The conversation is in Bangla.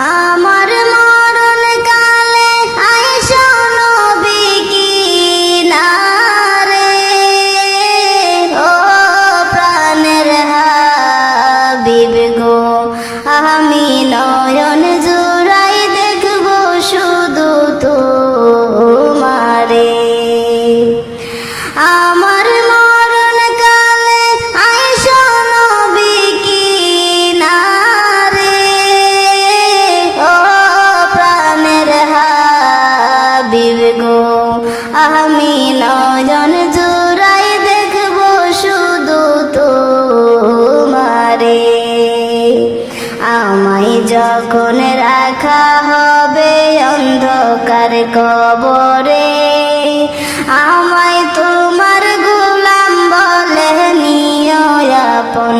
আমার মরণ কালে আইসো নবী কিনারে, ও প্রাণের হাবিব গো, আমি নয়ন জুড়াই দেখব শুধু তোমারে। আমার মরণ কালে আইসো নবী কিনারে, ও প্রাণের হাবিব গো, আমি নয়ন জুড়াই দেখব শুধু তোমারে। আমায় যখন রাখা হবে অন্ধকার কবরে, আমায় তোমার গোলাম বলে নিও আপন